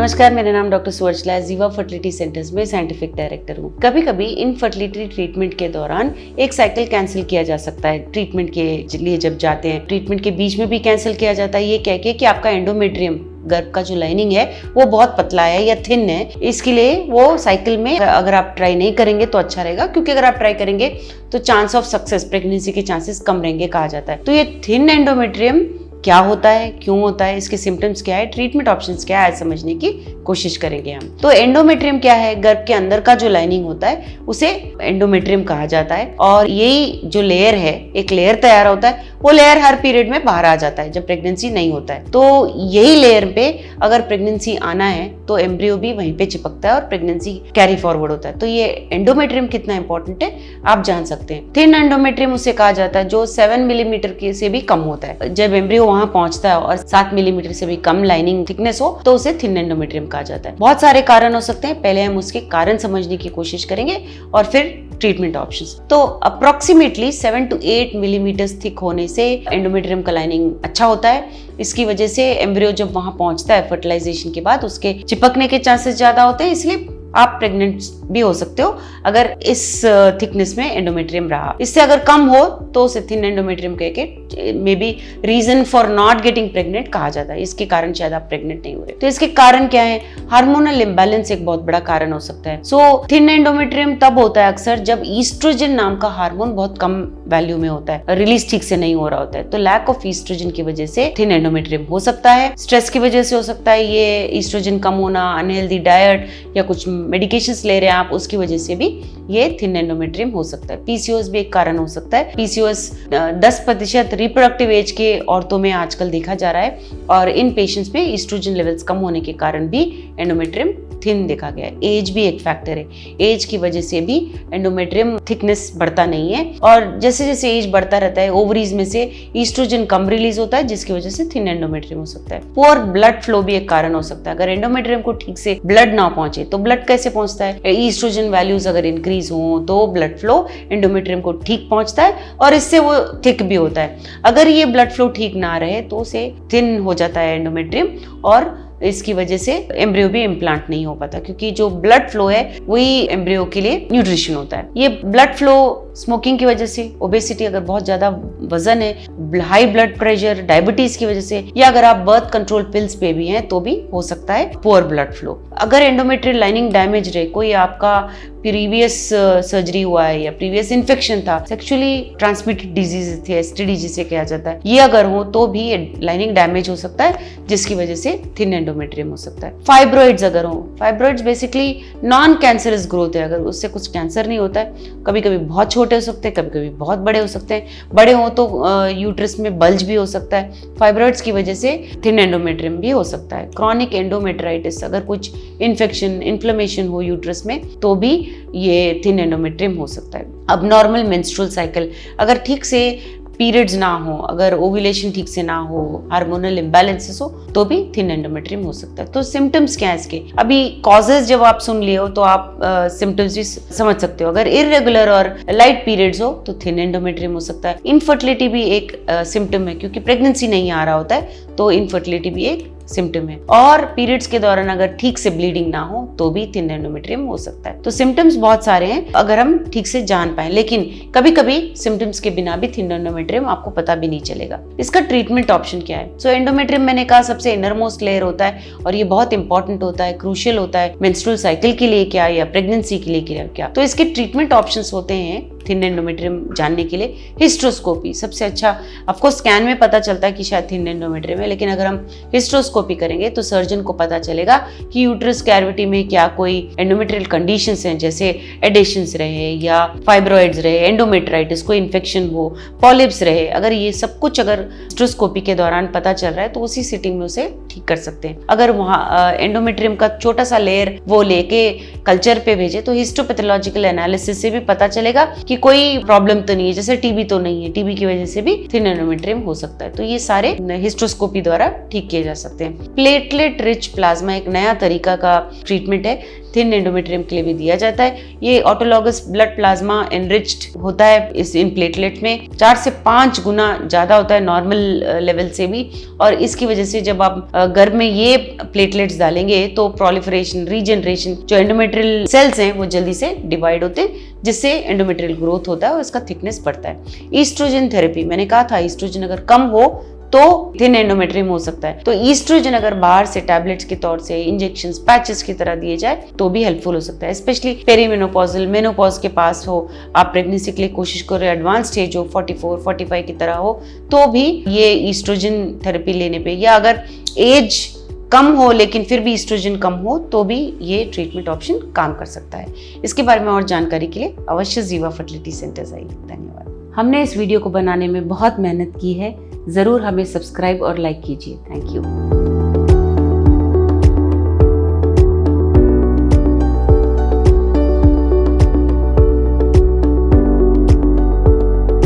नमस्कार, मेरा नाम डॉक्टर सुवर्चला है। जीवा फर्टिलिटी सेंटर्स में साइंटिफिक डायरेक्टर हूँ। कभी कभी इनफर्टिलिटी ट्रीटमेंट के दौरान एक साइकिल कैंसिल किया जा सकता है। ट्रीटमेंट के लिए जब जाते हैं, ट्रीटमेंट के बीच में भी कैंसिल किया जाता है, ये कह के कि आपका एंडोमेट्रियम, गर्भ का जो लाइनिंग है वो बहुत पतला है या थिन है। इसके लिए वो साइकिल में अगर आप ट्राई नहीं करेंगे तो अच्छा रहेगा, क्योंकि अगर आप ट्राई करेंगे तो चांस ऑफ सक्सेस, प्रेगनेंसी के चांसेस कम रहेंगे कहा जाता है। तो ये थिन एंडोमेट्रियम क्या होता है, क्यों होता है, इसके सिम्टम्स क्या है, ट्रीटमेंट ऑप्शंस क्या है, समझने की कोशिश करेंगे हम। तो एंडोमेट्रियम क्या है? गर्भ के अंदर का जो लाइनिंग होता है उसे एंडोमेट्रियम कहा जाता है। और यही जो लेयर है, एक लेयर तैयार होता है, वो लेयर हर पीरियड में बाहर आ जाता है जब प्रेगनेंसी नहीं होता है। तो यही लेयर पे अगर प्रेगनेंसी आना है तो एम्ब्रियो भी वहीं पे चिपकता है और प्रेगनेंसी कैरी फॉरवर्ड होता है। तो ये एंडोमेट्रियम कितना इंपॉर्टेंट है आप जान सकते हैं। थिन एंडोमेट्रियम उसे कहा जाता है जो 7 मिलीमीटर के से भी कम होता है। जब एम्ब्रियो वहां पहुंचता है और 7 मिलीमीटर से भी कम लाइनिंग थिकनेस हो तो उसे थिन एंडोमेट्रियम कहा जाता है। बहुत सारे कारण हो सकते हैं, पहले हम उसके कारण समझने की कोशिश करेंगे और फिर ट्रीटमेंट ऑप्शंस। तो अप्रोक्सीमेटली 7 to 8 मिलीमीटर थिक होने से एंडोमेट्रियम का लाइनिंग अच्छा होता है। इसकी वजह से एम्ब्रियो जब वहां पहुंचता है फर्टिलाइजेशन के बाद उसके चिपकने के चांसेस ज्यादा होते हैं, इसलिए आप प्रेग्नेंट भी हो सकते हो अगर इस थिकनेस में एंडोमेट्रियम रहा। इससे अगर कम हो तो उसे थिन एंडोमेट्रियम कह के may be reason for not getting pregnant कहा जाता है। इसके कारण शायद आप प्रेग्नेंट नहीं हो रहे। तो इसके कारण क्या है? हार्मोनल इम्बैलेंस एक बहुत बड़ा कारण हो सकता है। सो थिन एंडोमेट्रियम तब होता है अक्सर जब ईस्ट्रोजन नाम का हार्मोन बहुत कम वैल्यू में होता है, रिलीज ठीक से नहीं हो रहा होता है। तो लैक ऑफ ईस्ट्रोजन की वजह से थिन एंडोमेट्रियम हो सकता है। स्ट्रेस की वजह से हो सकता है ये, ईस्ट्रोजन कम होना, अनहेल्दी डाइट या कुछ मेडिकेशंस ले रहे हैं आप, उसकी वजह से भी ये थिन एंडोमेट्रियम हो सकता है। पीसीओएस भी एक कारण हो सकता है। पीसीओएस 10% रिप्रोडक्टिव एज के औरतों में आजकल देखा जा रहा है और इन पेशेंट्स में ईस्ट्रोजन लेवल्स कम होने के कारण भी एंडोमेट्रियम थिन देखा गया है। एज भी एक फैक्टर है। एज की वजह से भी एंडोमेट्रियम थिकनेस बढ़ता नहीं है और जैसे जैसे एज बढ़ता रहता है ओवरीज में से ईस्ट्रोजन कम रिलीज होता है, जिसकी वजह से थिन एंडोमेट्रियम हो सकता है। पुअर ब्लड फ्लो भी एक कारण हो सकता है। अगर एंडोमेट्रियम को ठीक से ब्लड ना पहुंचे तो ब्लड कैसे पहुंचता है? ईस्ट्रोजन वैल्यूज अगर इंक्रीज हो तो ब्लड फ्लो एंडोमेट्रियम को ठीक पहुंचता है और इससे वो थिक भी होता है। अगर ये ब्लड फ्लो ठीक ना रहे तो उसे थिन हो जाता है एंडोमेट्रियम और इसकी वजह से एम्ब्रियो भी इम्प्लांट नहीं हो पाता, क्योंकि जो ब्लड फ्लो है वही एम्ब्रियो के लिए न्यूट्रिशन होता है। ये ब्लड फ्लो स्मोकिंग की वजह से, ओबेसिटी, अगर बहुत ज्यादा वजन है, हाई ब्लड प्रेशर, डायबिटीज की वजह से, या अगर आप बर्थ कंट्रोल पिल्स पे भी हैं तो भी हो सकता है पुअर ब्लड फ्लो। अगर एंडोमेट्रियल लाइनिंग डैमेज रहे, कोई आपका प्रीवियस सर्जरी हुआ है या प्रीवियस इन्फेक्शन था, सेक्सुअली ट्रांसमिटेड डिजीज थे, एसटीडी जिसे कहा जाता है, ये अगर हो तो भी लाइनिंग डैमेज हो सकता है, जिसकी वजह से थिन एंडोमेट्रियम हो सकता है। फाइब्रॉइड्स अगर हो, fibroids basically non cancerous growth है, अगर उससे कुछ कैंसर नहीं होता है। कभी कभी बहुत छोटे हो सकते हैं, कभी कभी बहुत बड़े हो सकते हैं। बड़े हो तो यूट्रस में बल्ज भी हो सकता है। फाइब्रॉइड्स की वजह से थिन एंडोमेट्रियम भी हो सकता है। क्रॉनिक एंडोमेट्राइटिस, अगर कुछ इन्फेक्शन, इन्फ्लेमेशन हो यूट्रस में तो भी ये थिन एंडोमेट्रियम हो सकता है। अब नॉर्मल मेंस्ट्रुअल साइकिल अगर ठीक से पीरियड्स ना हो, अगर ओव्यूलेशन ठीक से ना हो, हार्मोनल इम्बैलेंसेस हो तो भी थिन एंडोमेट्रियम हो सकता है। तो सिम्टम्स क्या है इसके? अभी कॉजेज जब आप सुन लिए हो तो आप सिम्टम्स भी समझ सकते हो। अगर इरेगुलर और लाइट पीरियड्स हो तो थिन एंडोमेट्रियम हो सकता है। इनफर्टिलिटी भी एक सिम्टम है, क्योंकि प्रेगनेंसी नहीं आ रहा होता है तो इनफर्टिलिटी भी एक सिम्टम है। और पीरियड्स के दौरान अगर ठीक से ब्लीडिंग ना हो तो भी थिन एंडोमेट्रियम हो सकता है। तो सिम्टम्स बहुत सारे हैं अगर हम ठीक से जान पाए, लेकिन कभी कभी सिम्टम्स के बिना भी थिन एंडोमेट्रियम आपको पता भी नहीं चलेगा। इसका ट्रीटमेंट ऑप्शन क्या है? सो एंडोमेट्रियम मैंने कहा सबसे इनर मोस्ट लेयर होता है और ये बहुत इंपॉर्टेंट होता है, क्रूशियल होता है मेंस्ट्रुअल साइकिल के लिए क्या या प्रेगनेंसी के लिए क्या। तो इसके ट्रीटमेंट ऑप्शंस होते हैं थिन एंडोमेट्रियम जानने के लिए। हिस्ट्रोस्कोपी सबसे अच्छा, ऑफकोर्स स्कैन में पता चलता है कि शायद थिन एंडोमेट्रियम है, लेकिन अगर हम हिस्ट्रोस्कोपी करेंगे तो सर्जन को पता चलेगा कि यूट्रस कैविटी में क्या कोई एंडोमेट्रियल कंडीशंस हैं, जैसे एडेशंस रहे या फाइब्रॉइड्स रहे, एंडोमेट्राइटिस, कोई इन्फेक्शन हो, पॉलिप्स रहे। अगर ये सब कुछ अगर हिस्ट्रोस्कोपी के दौरान पता चल रहा है तो उसी सिटिंग में उसे ठीक कर सकते हैं। अगर वहाँ एंडोमेट्रियम का छोटा सा लेयर वो लेके कल्चर पे भेजे तो हिस्टोपैथोलॉजिकल एनालिसिस से भी पता चलेगा कि कोई प्रॉब्लम तो नहीं है, जैसे टीबी तो नहीं है, टीबी की वजह से भी थिन एंडोमेट्रियम हो सकता है। तो ये सारे हिस्ट्रोस्कोपी द्वारा ठीक किए जा सकते हैं। प्लेटलेट रिच प्लाज्मा एक नया तरीका का ट्रीटमेंट है थिन एंडोमेट्रियम के लिए भी दिया जाता है। ये ऑटोलॉगस ब्लड प्लाज्मा एनरिच्ड होता है इस इन प्लेटलेट में, 4 से 5 गुना ज़्यादा होता है नॉर्मल लेवल से भी। और इसकी वजह से जब आप गर्भ में ये प्लेटलेट्स डालेंगे तो प्रोलिफरेशन, रीजनरेशन, जो एंडोमेट्रियल सेल्स हैं वो जल्दी से डिवाइड होते हैं, जिससे एंडोमेट्रियल ग्रोथ होता है और इसका थिकनेस बढ़ता है। ईस्ट्रोजन थेरेपी, मैंने कहा था ईस्ट्रोजन अगर कम हो तो थिन एंडोमेट्रियम हो सकता है। तो ईस्ट्रोजन अगर बाहर से टैबलेट्स के तौर से, इंजेक्शंस, पैचेस की तरह दिए जाए तो भी हेल्पफुल हो सकता है, स्पेशली पेरीमेनोपॉजल, मेनोपॉज के पास हो, आप प्रेगनेंसी के लिए कोशिश करो, एडवांस स्टेज हो, 44-45 की तरह हो, तो भी ये ईस्ट्रोजन थेरेपी लेने पे, या अगर एज कम हो लेकिन फिर भी ईस्ट्रोजन कम हो तो भी ये ट्रीटमेंट ऑप्शन काम कर सकता है। इसके बारे में और जानकारी के लिए अवश्य जीवा फर्टिलिटी सेंटर्स आइए। धन्यवाद। हमने इस वीडियो को बनाने में बहुत मेहनत की है, ज़रूर हमें सब्सक्राइब और लाइक कीजिए। Thank you.